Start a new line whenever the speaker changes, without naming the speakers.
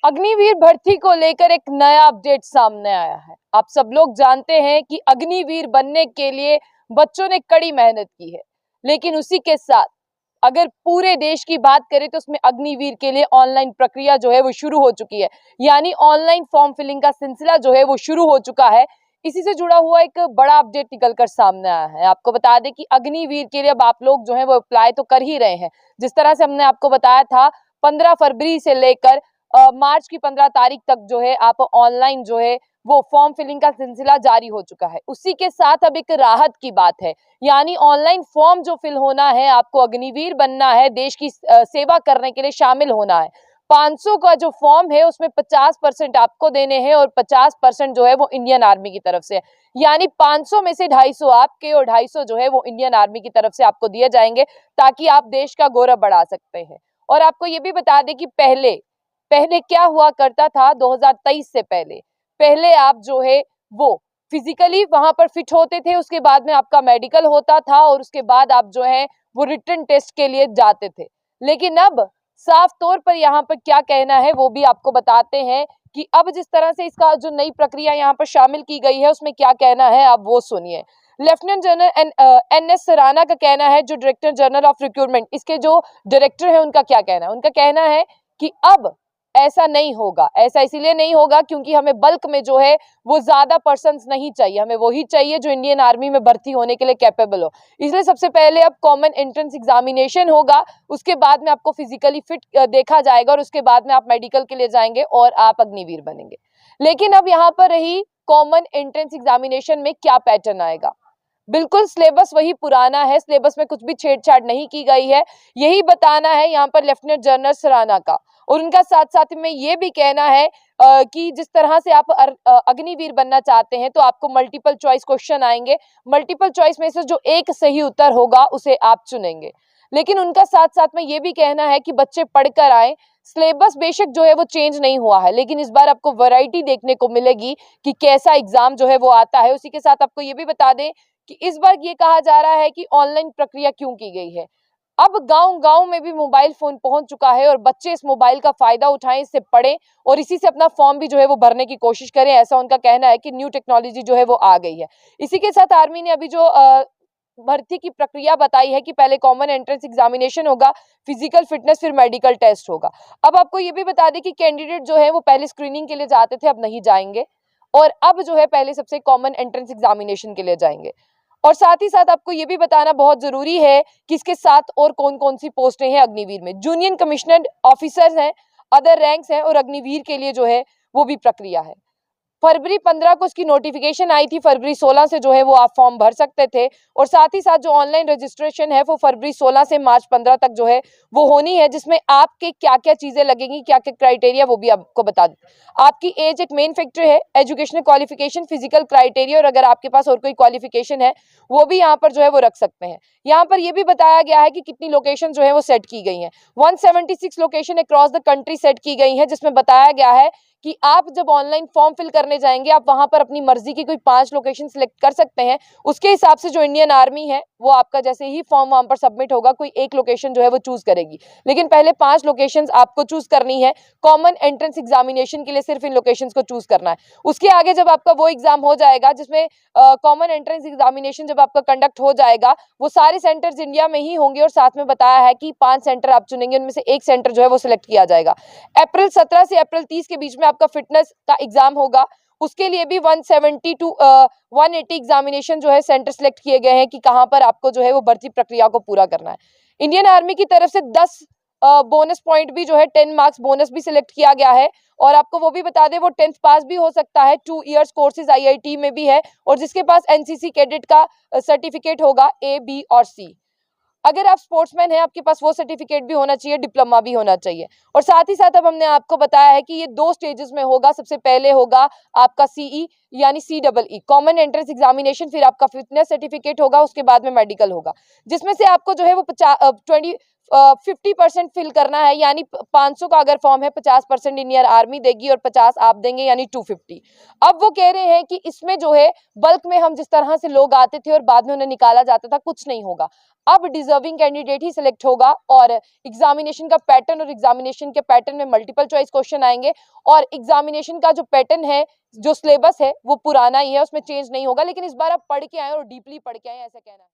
अग्निवीर भर्ती को लेकर एक नया अपडेट सामने आया है। आप सब लोग जानते हैं कि अग्निवीर बनने के लिए बच्चों ने कड़ी मेहनत की है, लेकिन उसी के साथ अगर पूरे देश की बात करें तो उसमें अग्निवीर के लिए ऑनलाइन प्रक्रिया जो है वो शुरू हो चुकी है, यानी ऑनलाइन फॉर्म फिलिंग का सिलसिला जो है वो शुरू हो चुका है। इसी से जुड़ा हुआ एक बड़ा अपडेट निकल कर सामने आया है। आपको बता दें कि अग्निवीर के लिए अब आप लोग जो है वो अप्लाई तो कर ही रहे हैं। जिस तरह से हमने आपको बताया था, 15 फरवरी से लेकर मार्च की 15 तारीख तक जो है आप ऑनलाइन जो है वो फॉर्म फिलिंग का सिलसिला जारी हो चुका है। उसी के साथ अब एक राहत की बात है, यानी ऑनलाइन फॉर्म जो फिल होना है, आपको अग्निवीर बनना है, देश की सेवा करने के लिए शामिल होना है। 500 का जो फॉर्म है उसमें 50% आपको देने हैं और 50% जो है वो इंडियन आर्मी की तरफ से है। यानी 500 में से 250 आपके और 250 जो है वो इंडियन आर्मी की तरफ से आपको दिए जाएंगे, ताकि आप देश का गौरव बढ़ा सकते हैं। और आपको ये भी बता दें कि पहले पहले क्या हुआ करता था। 2023 से पहले आप जो है वो फिजिकली वहां पर फिट होते थे, उसके बाद में आपका मेडिकल होता था और उसके बाद आप जो है वो रिटन टेस्ट के लिए जाते थे। लेकिन अब साफ तौर पर यहाँ पर क्या कहना है वो भी आपको बताते हैं कि अब जिस तरह से इसका जो नई प्रक्रिया यहाँ पर शामिल की गई है उसमें क्या कहना है, आप वो सुनिए। Lieutenant general N S Sarna का कहना है, जो डायरेक्टर जनरल ऑफ रिक्रूटमेंट, इसके जो डायरेक्टर है उनका क्या कहना है। उनका कहना है कि अब ऐसा नहीं होगा। ऐसा इसीलिए नहीं होगा क्योंकि हमें बल्क में जो है वो ज्यादा पर्सन्स नहीं चाहिए, हमें वही चाहिए जो इंडियन आर्मी में भर्ती होने के लिए कैपेबल हो। इसलिए सबसे पहले अब कॉमन एंट्रेंस एग्जामिनेशन होगा, उसके बाद में आपको फिजिकली फिट देखा जाएगा और उसके बाद में आप मेडिकल के लिए जाएंगे और आप अग्निवीर बनेंगे। लेकिन अब यहाँ पर रही कॉमन एंट्रेंस एग्जामिनेशन में क्या पैटर्न आएगा। बिल्कुल सिलेबस वही पुराना है, सिलेबस में कुछ भी छेड़छाड़ नहीं की गई है, यही बताना है यहाँ पर लेफ्टिनेंट जनरल सराना का। और उनका साथ साथ में ये भी कहना है कि जिस तरह से आप अग्निवीर बनना चाहते हैं तो आपको मल्टीपल चॉइस क्वेश्चन आएंगे, मल्टीपल चॉइस में से जो एक सही उत्तर होगा उसे आप चुनेंगे। लेकिन उनका साथ साथ में ये भी कहना है कि बच्चे पढ़कर आए। सिलेबस बेशक जो है वो चेंज नहीं हुआ है, लेकिन इस बार आपको वैरायटी देखने को मिलेगी कि कैसा एग्जाम जो है वो आता है। उसी के साथ आपको ये भी बता दें कि इस बार ये कहा जा रहा है कि ऑनलाइन प्रक्रिया क्यों की गई है। अब गांव-गांव में भी मोबाइल फोन पहुंच चुका है और बच्चे इस मोबाइल का फायदा उठाएं, इससे पढ़ें और इसी से अपना फॉर्म भी जो है वो भरने की कोशिश करें। ऐसा उनका कहना है कि न्यू टेक्नोलॉजी जो है वो आ गई है। इसी के साथ आर्मी ने अभी जो भर्ती की प्रक्रिया बताई है कि पहले कॉमन एंट्रेंस एग्जामिनेशन होगा, फिजिकल फिटनेस, फिर मेडिकल टेस्ट होगा। अब आपको ये भी बता दें कि कैंडिडेट जो है वो पहले स्क्रीनिंग के लिए जाते थे, अब नहीं जाएंगे और अब जो है पहले सबसे कॉमन एंट्रेंस एग्जामिनेशन के लिए जाएंगे। और साथ ही साथ आपको ये भी बताना बहुत जरूरी है कि इसके साथ और कौन कौन सी पोस्टें हैं अग्निवीर में। जूनियर कमिश्नर ऑफिसर्स हैं, अदर रैंक्स हैं और अग्निवीर के लिए जो है वो भी प्रक्रिया है। फरवरी 15 को इसकी नोटिफिकेशन आई थी, फरवरी 16 से जो है वो आप फॉर्म भर सकते थे। और साथ ही साथ जो ऑनलाइन रजिस्ट्रेशन है वो फरवरी 16 से मार्च 15 तक जो है वो होनी है, जिसमें आपके क्या क्या चीजें लगेंगी, क्या क्या क्राइटेरिया, वो भी आपको बता दूं। आपकी एज एक मेन फैक्टर है, एजुकेशनल क्वालिफिकेशन, फिजिकल क्राइटेरिया और अगर आपके पास और कोई क्वालिफिकेशन है वो भी यहाँ पर जो है वो रख सकते हैं। यहाँ पर यह भी बताया गया है कि कितनी लोकेशन जो है वो सेट की गई है। 176 location across the country set की गई है, जिसमें बताया गया है कि आप जब ऑनलाइन फॉर्म फिल करने जाएंगे आप वहां पर अपनी मर्जी की कोई 5 लोकेशन सिलेक्ट कर सकते हैं। उसके हिसाब से जो इंडियन आर्मी है वो आपका जैसे ही फॉर्म वहां पर सबमिट होगा कोई एक लोकेशन जो है वो चूज करेगी, लेकिन पहले 5 लोकेशंस आपको चूज करनी है। कॉमन एंट्रेंस एग्जामिनेशन के लिए सिर्फ इन लोकेशंस को चूज करना है। उसके आगे जब आपका वो एग्जाम हो जाएगा जिसमें कॉमन एंट्रेंस एग्जामिनेशन जब आपका कंडक्ट हो जाएगा, वो सारे सेंटर्स इंडिया में ही होंगे और साथ में बताया है कि 5 सेंटर आप चुनेंगे, उनमें से एक सेंटर जो है वो सिलेक्ट किया जाएगा। अप्रैल 17 से अप्रैल 30 के बीच में आपका फिटनेस का एग्जाम होगा, उसके लिए भी 170 टू 180 एग्जामिनेशन जो है सेंटर सिलेक्ट किए गए हैं कि कहां पर आपको जो है वो भर्ती प्रक्रिया को पूरा करना है। इंडियन आर्मी की तरफ से 10 बोनस पॉइंट भी जो है 10 मार्क्स बोनस भी सिलेक्ट किया गया है। और आपको वो भी बता दें वो 10th पास भी हो सकता है, 2 इयर्स कोर्सेज आईआईटी में भी है और जिसके पास एनसीसी कैडेट का सर्टिफिकेट होगा ए, बी और सी। अगर आप स्पोर्ट्समैन हैं आपके पास वो सर्टिफिकेट भी होना चाहिए, डिप्लोमा भी होना चाहिए। और साथ ही साथ अब हमने आपको बताया है कि ये 2 स्टेजेस में होगा। सबसे पहले होगा आपका सीई यानी CEE कॉमन एंट्रेंस एग्जामिनेशन, फिर आपका फिटनेस सर्टिफिकेट होगा, उसके बाद में मेडिकल होगा, जिसमें से आपको जो है वो 50% फिल करना है, यानी 500 का अगर फॉर्म है 50% इंडियन आर्मी देगी और 50 आप देंगे, यानी 250। अब वो कह रहे हैं कि इसमें जो है बल्क में हम जिस तरह से लोग आते थे और बाद में उन्हें निकाला जाता था, कुछ नहीं होगा। अब डिजर्विंग कैंडिडेट ही सिलेक्ट होगा और एग्जामिनेशन का पैटर्न और एग्जामिनेशन के पैटर्न में मल्टीपल चॉइस क्वेश्चन आएंगे और एग्जामिनेशन का जो पैटर्न है, जो सिलेबस है वो पुराना ही है, उसमें चेंज नहीं होगा। लेकिन इस बार आप पढ़ के आए और डीपली पढ़ के आए, ऐसा कहना है।